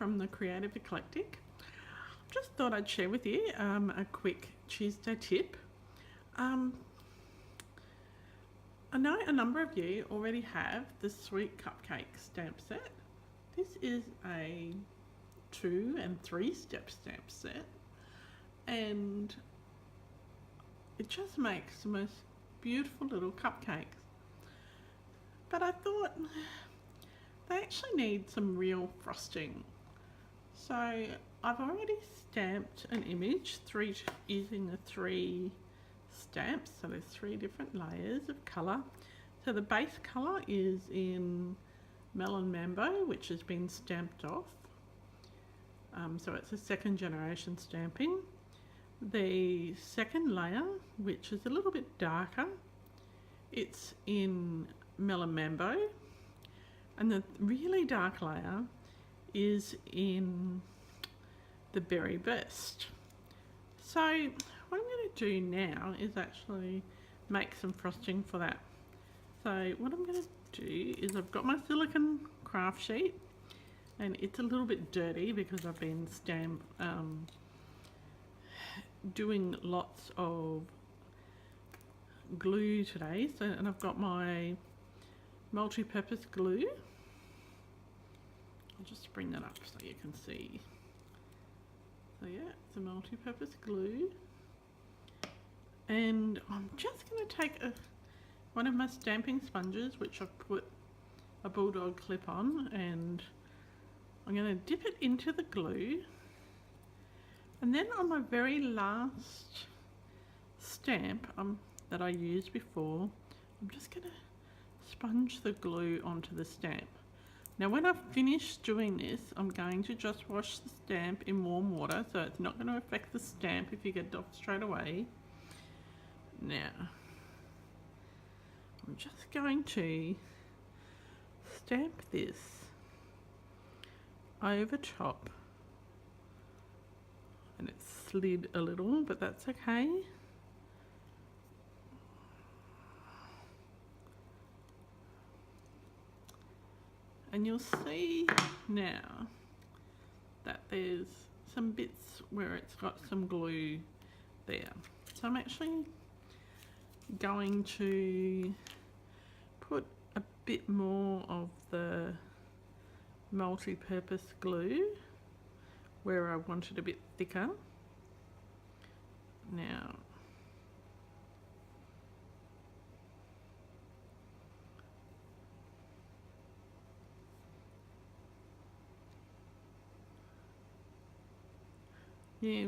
from the Creative Eclectic. Just thought I'd share with you a quick Tuesday tip. I know a number of you already have the Sweet Cupcake stamp set. This is a 2 and 3 step stamp set, and it just makes the most beautiful little cupcakes. But I thought they actually need some real frosting. So I've already stamped an image using the 3 stamps. So there's 3 different layers of colour. So the base colour is in Melon Mambo, which has been stamped off. So it's a 2nd generation stamping. The second layer, which is a little bit darker, it's in Melon Mambo, and the really dark layer is in the Berry Burst. So what I'm going to do now is actually make some frosting for that. So what I'm going to do is I've got my silicone craft sheet, and it's a little bit dirty because I've been doing lots of glue today. So, and I've got my multi-purpose glue. I'll just bring that up so you can see. So yeah, it's a multi-purpose glue, and I'm just going to take one of my stamping sponges, which I've put a bulldog clip on, and I'm going to dip it into the glue, and then on my very last stamp that I used before, I'm just going to sponge the glue onto the stamp. Now when I've finished doing this, I'm going to just wash the stamp in warm water, so it's not going to affect the stamp if you get it off straight away. Now I'm just going to stamp this over top, and it slid a little, but that's okay. And you'll see now that there's some bits where it's got some glue there. So I'm actually going to put a bit more of the multi-purpose glue where I want it a bit thicker. Now yeah,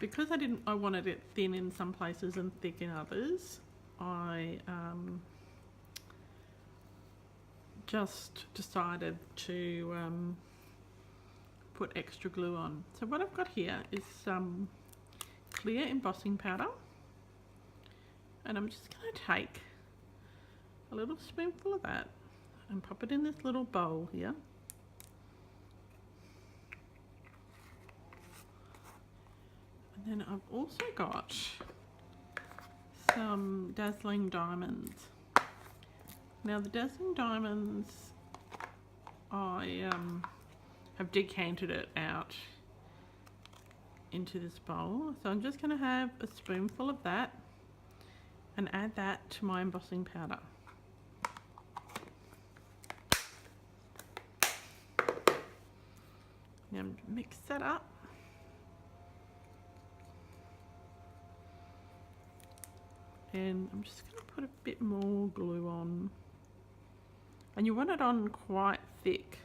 because I wanted it thin in some places and thick in others, I just decided to put extra glue on. So what I've got here is some clear embossing powder, and I'm just going to take a little spoonful of that and pop it in this little bowl here. And then I've also got some Dazzling Diamonds. Now the Dazzling Diamonds, I have decanted it out into this bowl. So I'm just going to have a spoonful of that and add that to my embossing powder. Now mix that up. And I'm just going to put a bit more glue on, and you want it on quite thick,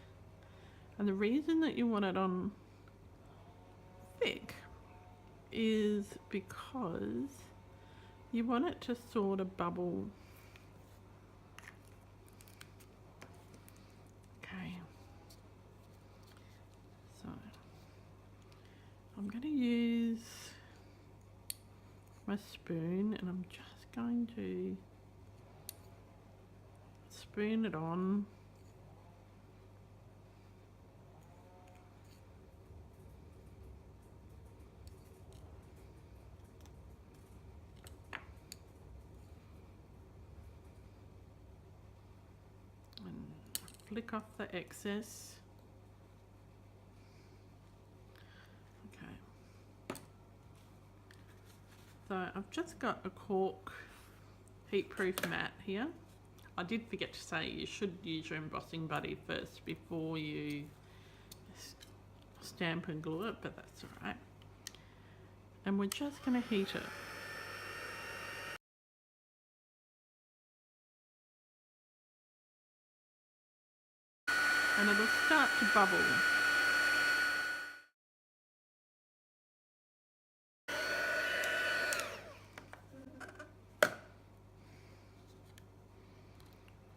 and the reason that you want it on thick is because you want it to sort of bubble. Okay, so I'm going to use my spoon, and I'm just going to spoon it on. And flick off the excess. So I've just got a cork heat-proof mat here. I did forget to say you should use your embossing buddy first before you stamp and glue it, but that's alright. And we're just going to heat it. And it'll start to bubble.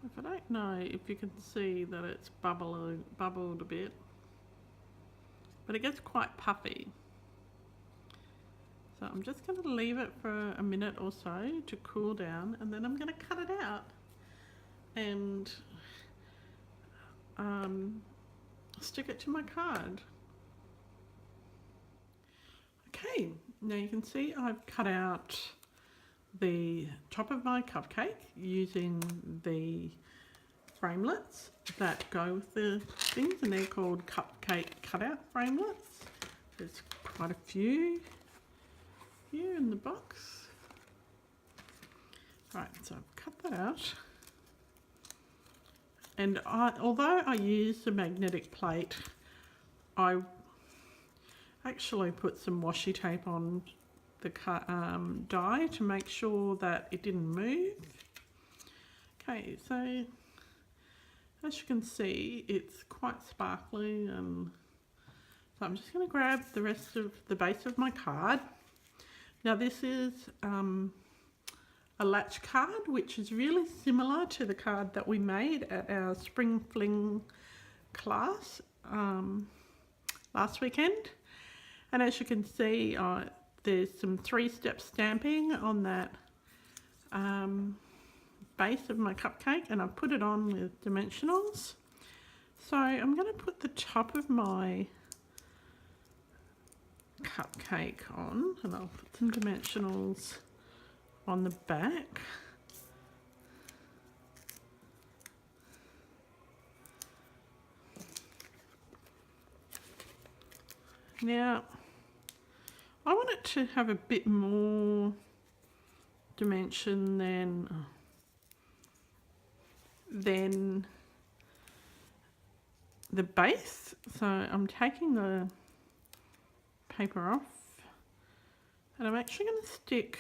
If I don't know if you can see that it's bubbled a bit, but it gets quite puffy. So I'm just going to leave it for a minute or so to cool down, and then I'm going to cut it out and stick it to my card. Okay, now you can see I've cut out the top of my cupcake using the framelets that go with the things, and they're called cupcake cutout framelets. There's quite a few here in the box. Right, so I've cut that out. And although I use the magnetic plate, I actually put some washi tape on the die to make sure that it didn't move. Okay, so as you can see, it's quite sparkly, and so I'm just going to grab the rest of the base of my card. Now this is a latch card, which is really similar to the card that we made at our Spring Fling class last weekend. And as you can see, there's some 3-step stamping on that base of my cupcake, and I've put it on with dimensionals. So I'm going to put the top of my cupcake on, and I'll put some dimensionals on the back. Now I want it to have a bit more dimension than the base, so I'm taking the paper off, and I'm actually going to stick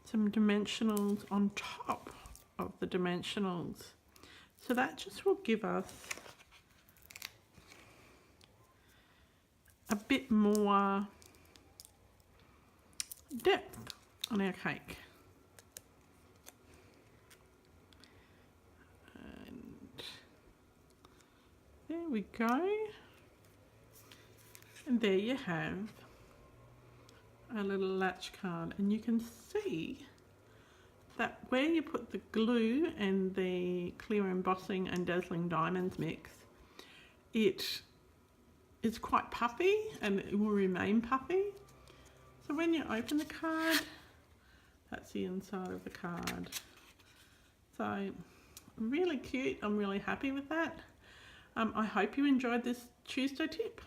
some dimensionals on top of the dimensionals, so that just will give us a bit more depth on our cake. And there we go. And there you have a little latch card, and you can see that where you put the glue and the clear embossing and dazzling diamonds mix, it is quite puffy, and it will remain puffy. So when you open the card, that's the inside of the card. So really cute. I'm really happy with that. I hope you enjoyed this Tuesday tip.